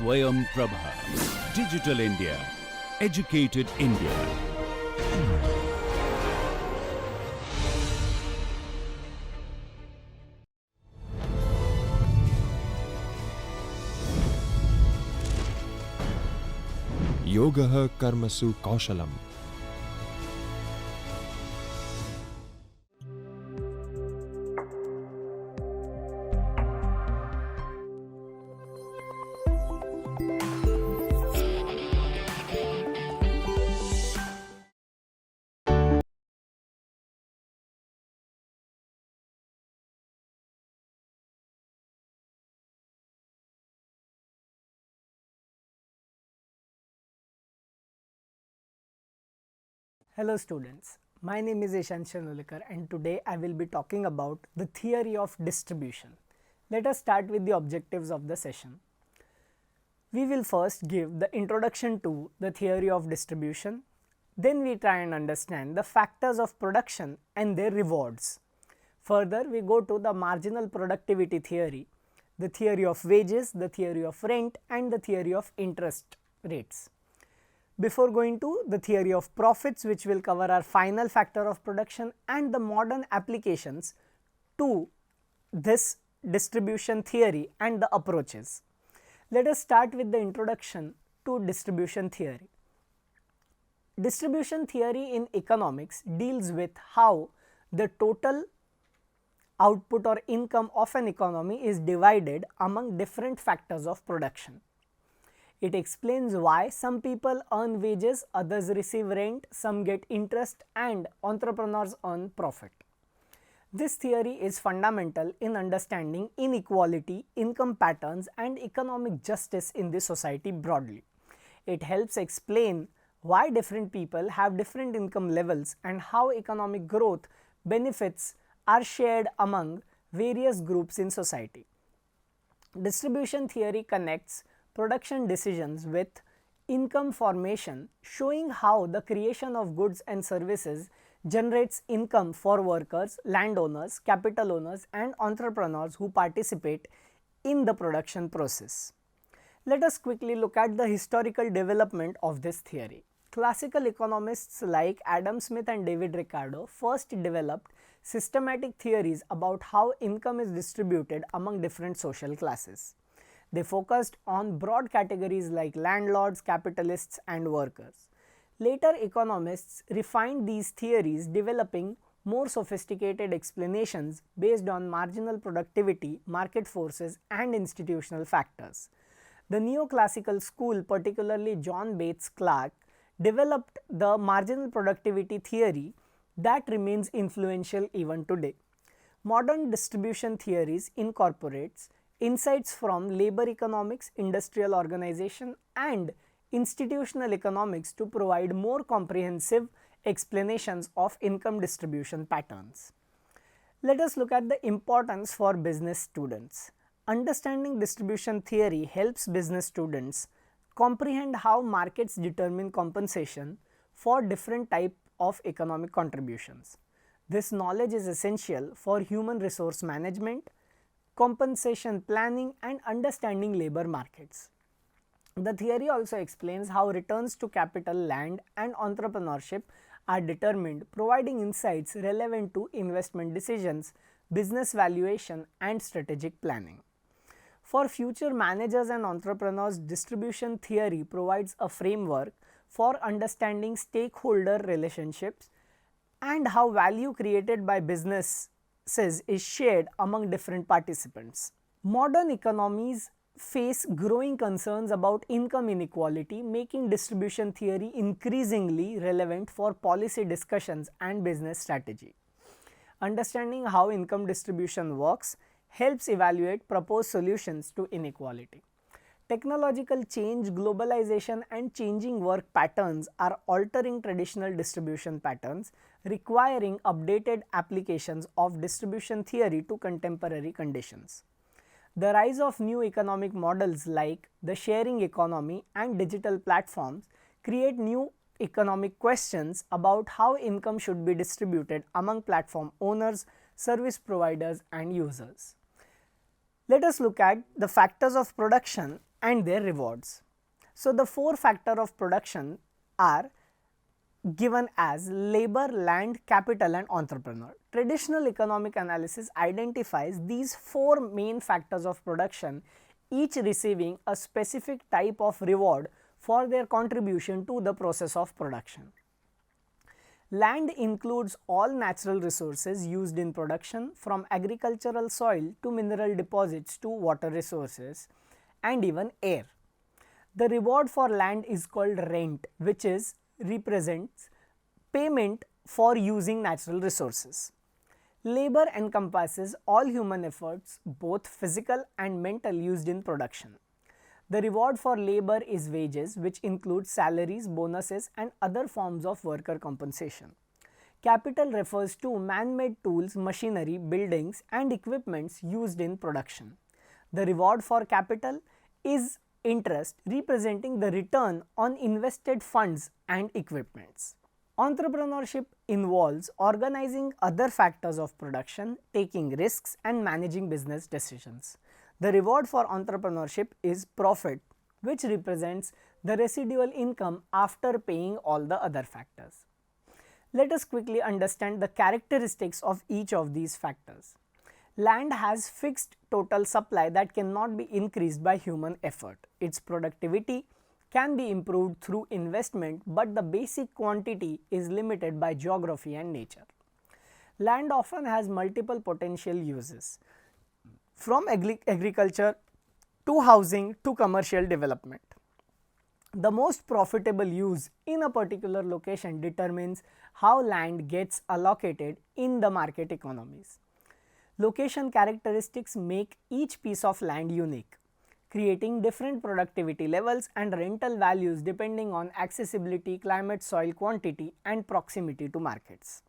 Swayam Prabha. Digital India. Educated India. Yogah karmasu kaushalam. Hello students, my name is Ishan Shanolekar and today I will be talking about the theory of distribution. Let us start with the objectives of the session. We will first give the introduction to the theory of distribution, then we try and understand the factors of production and their rewards. Further, we go to the marginal productivity theory, the theory of wages, the theory of rent and the theory of interest rates. Before going to the theory of profits, which will cover our final factor of production and the modern applications to this distribution theory and the approaches. Let us start with the introduction to distribution theory. Distribution theory in economics deals with how the total output or income of an economy is divided among different factors of production. It explains why some people earn wages, others receive rent, some get interest and entrepreneurs earn profit. This theory is fundamental in understanding inequality, income patterns and economic justice in the society broadly. It helps explain why different people have different income levels and how economic growth benefits are shared among various groups in society. Distribution theory connects production decisions with income formation, showing how the creation of goods and services generates income for workers, landowners, capital owners and entrepreneurs who participate in the production process. Let us quickly look at the historical development of this theory. Classical economists like Adam Smith and David Ricardo first developed systematic theories about how income is distributed among different social classes. They focused on broad categories like landlords, capitalists and workers. Later economists refined these theories, developing more sophisticated explanations based on marginal productivity, market forces and institutional factors. The neoclassical school, particularly John Bates Clark, developed the marginal productivity theory that remains influential even today. Modern distribution theories incorporates insights from labor economics, industrial organization and institutional economics to provide more comprehensive explanations of income distribution patterns. Let us look at the importance for business students. Understanding distribution theory helps business students comprehend how markets determine compensation for different types of economic contributions. This knowledge is essential for human resource management, compensation planning and understanding labor markets. The theory also explains how returns to capital, land and entrepreneurship are determined, providing insights relevant to investment decisions, business valuation and strategic planning. For future managers and entrepreneurs, distribution theory provides a framework for understanding stakeholder relationships and how value created by businesses is shared among different participants. Modern economies face growing concerns about income inequality, making distribution theory increasingly relevant for policy discussions and business strategy. Understanding how income distribution works helps evaluate proposed solutions to inequality. Technological change, globalization and changing work patterns are altering traditional distribution patterns, requiring updated applications of distribution theory to contemporary conditions. The rise of new economic models like the sharing economy and digital platforms create new economic questions about how income should be distributed among platform owners, service providers and users. Let us look at the factors of production and their rewards. So, the four factors of production are given as labor, land, capital and entrepreneur. Traditional economic analysis identifies these four main factors of production, each receiving a specific type of reward for their contribution to the process of production. Land includes all natural resources used in production, from agricultural soil to mineral deposits to water resources and even air. The reward for land is called rent, which represents payment for using natural resources. Labor encompasses all human efforts, both physical and mental, used in production. The reward for labor is wages, which includes salaries, bonuses and other forms of worker compensation. Capital refers to man-made tools, machinery, buildings and equipments used in production. The reward for capital is interest, representing the return on invested funds and equipments. Entrepreneurship involves organizing other factors of production, taking risks and managing business decisions. The reward for entrepreneurship is profit, which represents the residual income after paying all the other factors. Let us quickly understand the characteristics of each of these factors. Land has fixed total supply that cannot be increased by human effort. Its productivity can be improved through investment, but the basic quantity is limited by geography and nature. Land often has multiple potential uses, from agriculture to housing to commercial development. The most profitable use in a particular location determines how land gets allocated in the market economies. Location characteristics make each piece of land unique, creating different productivity levels and rental values depending on accessibility, climate, soil quantity and proximity to markets.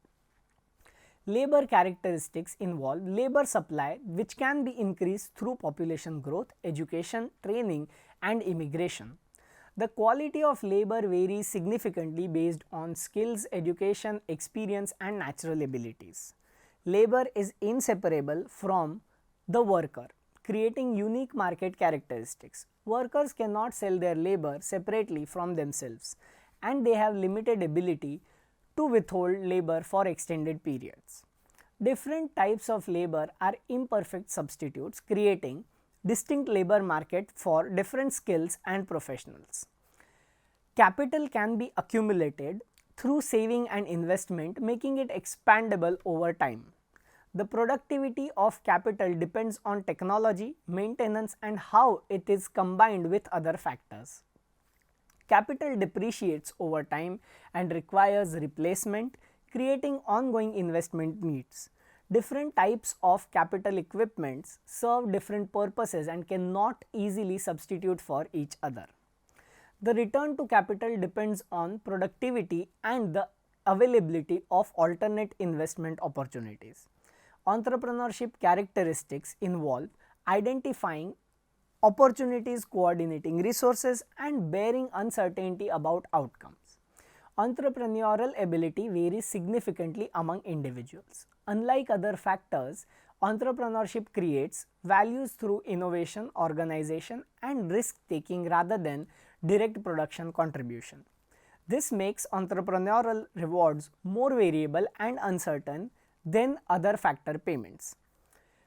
Labor characteristics involve labor supply, which can be increased through population growth, education, training and immigration. The quality of labor varies significantly based on skills, education, experience and natural abilities. Labor is inseparable from the worker, creating unique market characteristics. Workers cannot sell their labor separately from themselves, and they have limited ability to withhold labor for extended periods. Different types of labor are imperfect substitutes, creating distinct labor market for different skills and professionals. Capital can be accumulated through saving and investment, making it expandable over time. The productivity of capital depends on technology, maintenance and how it is combined with other factors. Capital depreciates over time and requires replacement, creating ongoing investment needs. Different types of capital equipments serve different purposes and cannot easily substitute for each other. The return to capital depends on productivity and the availability of alternate investment opportunities. Entrepreneurship characteristics involve identifying opportunities, coordinating resources and bearing uncertainty about outcomes. Entrepreneurial ability varies significantly among individuals. Unlike other factors, entrepreneurship creates values through innovation, organization and risk-taking rather than direct production contribution. This makes entrepreneurial rewards more variable and uncertain than other factor payments.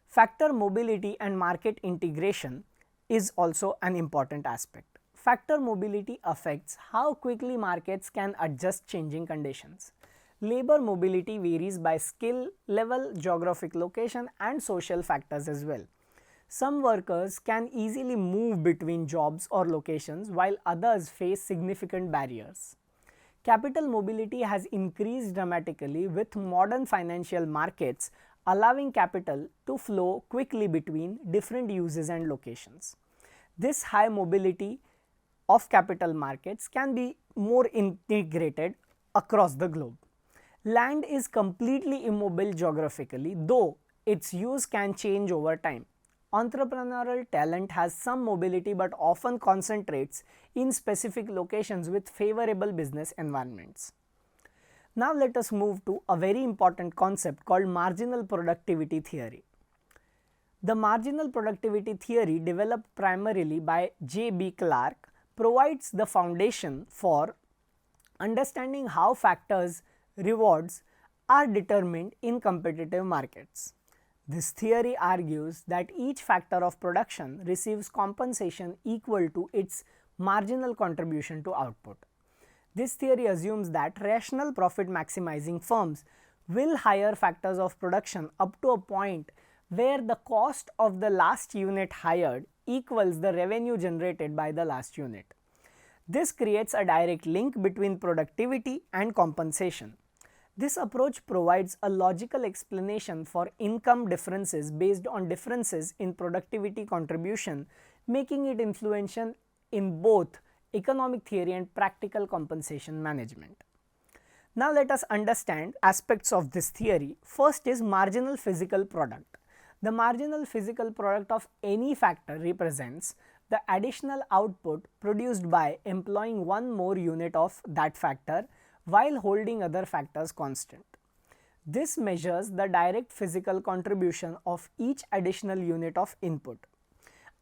Factor mobility and market integration is also an important aspect. Factor mobility affects how quickly markets can adjust changing conditions. Labor mobility varies by skill level, geographic location and social factors as well. Some workers can easily move between jobs or locations, while others face significant barriers. Capital mobility has increased dramatically with modern financial markets allowing capital to flow quickly between different uses and locations. This high mobility of capital markets can be more integrated across the globe. Land is completely immobile geographically, though its use can change over time. Entrepreneurial talent has some mobility but often concentrates in specific locations with favorable business environments. Now let us move to a very important concept called marginal productivity theory. The marginal productivity theory, developed primarily by J.B. Clark, provides the foundation for understanding how factors rewards are determined in competitive markets. This theory argues that each factor of production receives compensation equal to its marginal contribution to output. This theory assumes that rational profit maximizing firms will hire factors of production up to a point where the cost of the last unit hired equals the revenue generated by the last unit. This creates a direct link between productivity and compensation. This approach provides a logical explanation for income differences based on differences in productivity contribution, making it influential in both economic theory and practical compensation management. Now let us understand aspects of this theory. First is marginal physical product. The marginal physical product of any factor represents the additional output produced by employing one more unit of that factor while holding other factors constant. This measures the direct physical contribution of each additional unit of input.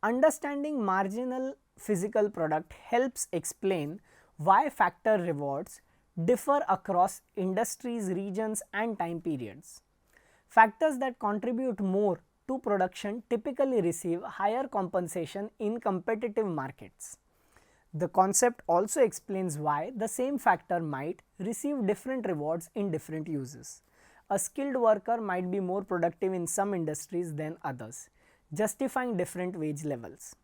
Understanding marginal physical product helps explain why factor rewards differ across industries, regions and time periods. Factors that contribute more to production typically receive higher compensation in competitive markets. The concept also explains why the same factor might receive different rewards in different uses. A skilled worker might be more productive in some industries than others, justifying different wage levels.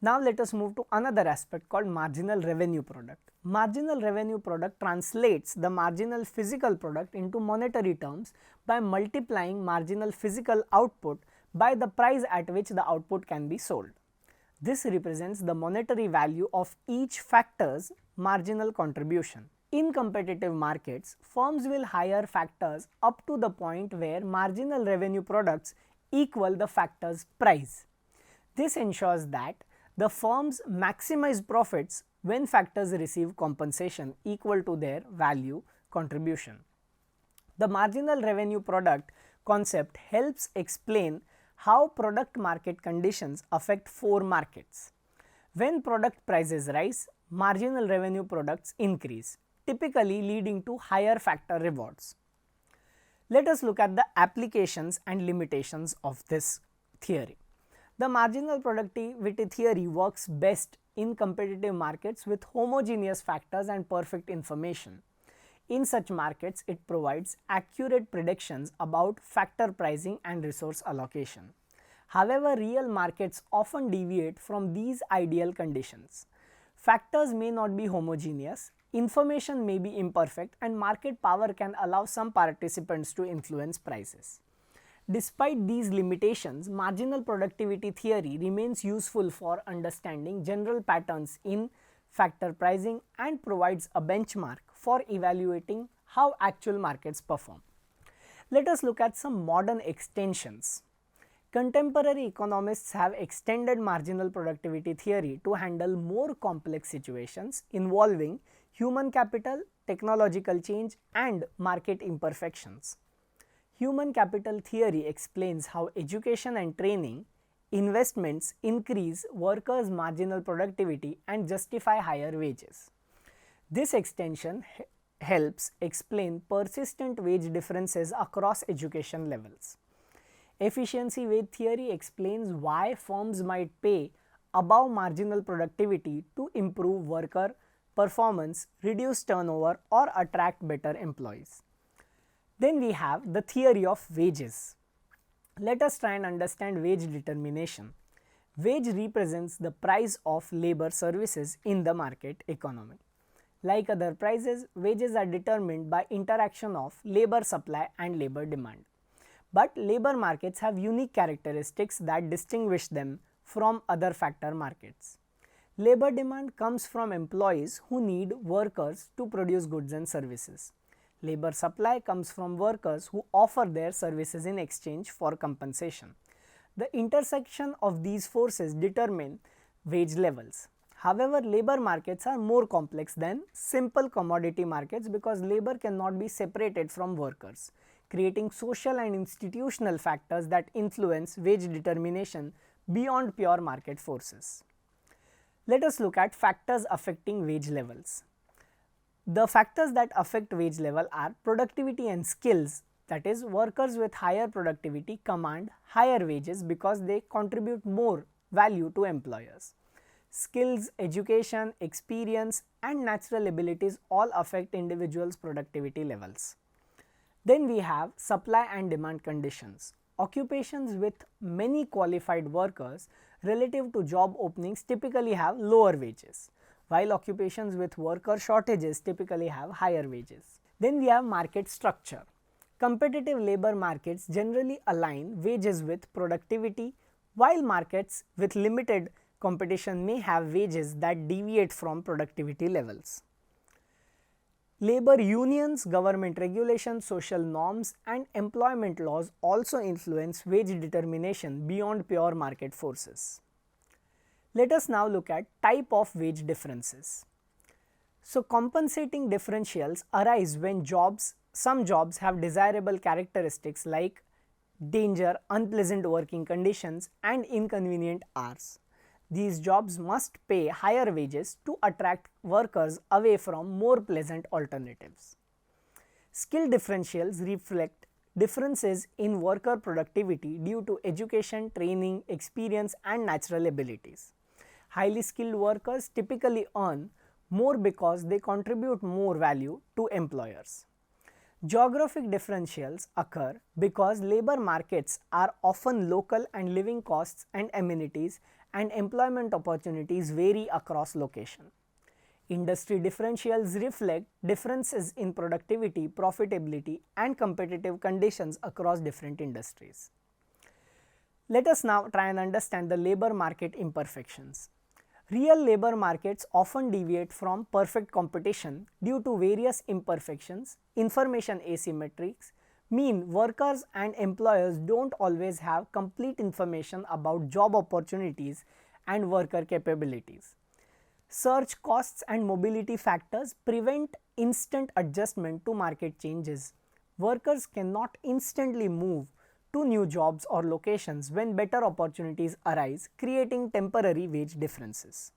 Now let us move to another aspect called marginal revenue product. Marginal revenue product translates the marginal physical product into monetary terms by multiplying marginal physical output by the price at which the output can be sold. This represents the monetary value of each factor's marginal contribution. In competitive markets, firms will hire factors up to the point where marginal revenue products equal the factor's price. This ensures that the firms maximize profits when factors receive compensation equal to their value contribution. The marginal revenue product concept helps explain how product market conditions affect four markets. When product prices rise, marginal revenue products increase, typically leading to higher factor rewards. Let us look at the applications and limitations of this theory. The marginal productivity theory works best in competitive markets with homogeneous factors and perfect information. In such markets, it provides accurate predictions about factor pricing and resource allocation. However, real markets often deviate from these ideal conditions. Factors may not be homogeneous, information may be imperfect, and market power can allow some participants to influence prices. Despite these limitations, marginal productivity theory remains useful for understanding general patterns in factor pricing and provides a benchmark for evaluating how actual markets perform. Let us look at some modern extensions. Contemporary economists have extended marginal productivity theory to handle more complex situations involving human capital, technological change, and market imperfections. Human capital theory explains how education and training investments increase workers' marginal productivity and justify higher wages. This extension helps explain persistent wage differences across education levels. Efficiency wage theory explains why firms might pay above marginal productivity to improve worker performance, reduce turnover, or attract better employees. Then we have the theory of wages. Let us try and understand wage determination. Wage represents the price of labor services in the market economy. Like other prices, wages are determined by interaction of labor supply and labor demand. But labor markets have unique characteristics that distinguish them from other factor markets. Labor demand comes from employees who need workers to produce goods and services. Labor supply comes from workers who offer their services in exchange for compensation. The intersection of these forces determine wage levels. However, labor markets are more complex than simple commodity markets because labor cannot be separated from workers. creating social and institutional factors that influence wage determination beyond pure market forces. Let us look at factors affecting wage levels. The factors that affect wage level are productivity and skills, that is, workers with higher productivity command higher wages because they contribute more value to employers. Skills, education, experience and natural abilities all affect individuals' productivity levels. Then we have supply and demand conditions. Occupations with many qualified workers relative to job openings typically have lower wages, while occupations with worker shortages typically have higher wages. Then we have market structure. Competitive labor markets generally align wages with productivity, while markets with limited competition may have wages that deviate from productivity levels. Labor unions, government regulations, social norms and employment laws also influence wage determination beyond pure market forces. Let us now look at type of wage differences. So, compensating differentials arise when some jobs have desirable characteristics like danger, unpleasant working conditions and inconvenient hours. These jobs must pay higher wages to attract workers away from more pleasant alternatives. Skill differentials reflect differences in worker productivity due to education, training, experience and natural abilities. Highly skilled workers typically earn more because they contribute more value to employers. Geographic differentials occur because labor markets are often local and living costs and amenities and employment opportunities vary across location. Industry differentials reflect differences in productivity, profitability and competitive conditions across different industries. Let us now try and understand the labor market imperfections. Real labor markets often deviate from perfect competition due to various imperfections. Information asymmetries mean workers and employers don't always have complete information about job opportunities and worker capabilities. Search costs and mobility factors prevent instant adjustment to market changes. Workers cannot instantly move to new jobs or locations when better opportunities arise, creating temporary wage differences.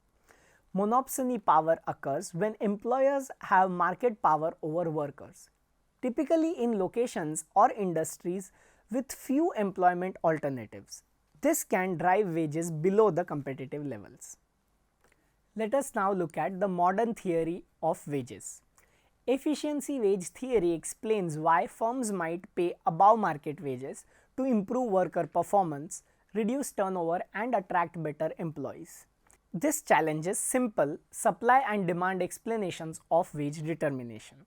Monopsony power occurs when employers have market power over workers, typically in locations or industries with few employment alternatives. This can drive wages below the competitive levels. Let us now look at the modern theory of wages. Efficiency wage theory explains why firms might pay above market wages to improve worker performance, reduce turnover and attract better employees. This challenges simple supply and demand explanations of wage determination.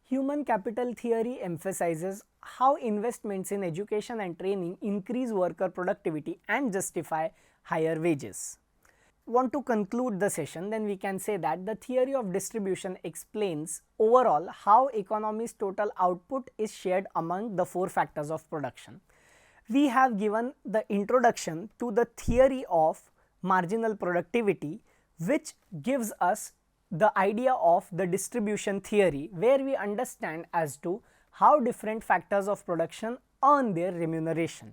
Human capital theory emphasizes how investments in education and training increase worker productivity and justify higher wages. Want to conclude the session, then we can say that the theory of distribution explains overall how economy's total output is shared among the four factors of production. We have given the introduction to the theory of marginal productivity, which gives us the idea of the distribution theory, where we understand as to how different factors of production earn their remuneration.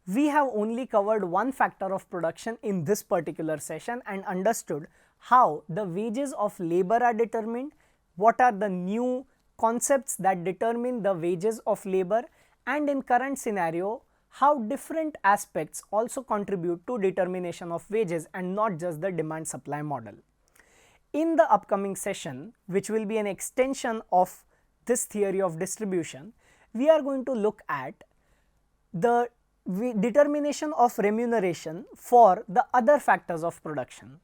We have only covered one factor of production in this particular session and understood how the wages of labor are determined, what are the new concepts that determine the wages of labor, and in current scenario, how different aspects also contribute to determination of wages and not just the demand supply model. In the upcoming session, which will be an extension of this theory of distribution, we are going to look at the determination of remuneration for the other factors of production.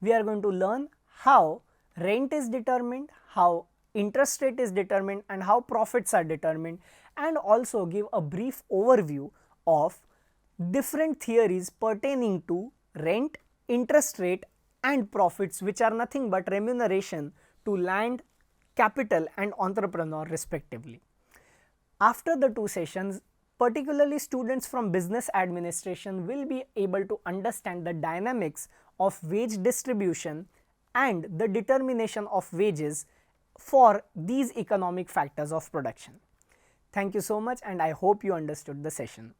We are going to learn how rent is determined, how interest rate is determined and how profits are determined, and also give a brief overview of different theories pertaining to rent, interest rate and profits, which are nothing but remuneration to land, capital and entrepreneur respectively. After the two sessions, particularly students from business administration will be able to understand the dynamics of wage distribution and the determination of wages for these economic factors of production. Thank you so much, and I hope you understood the session.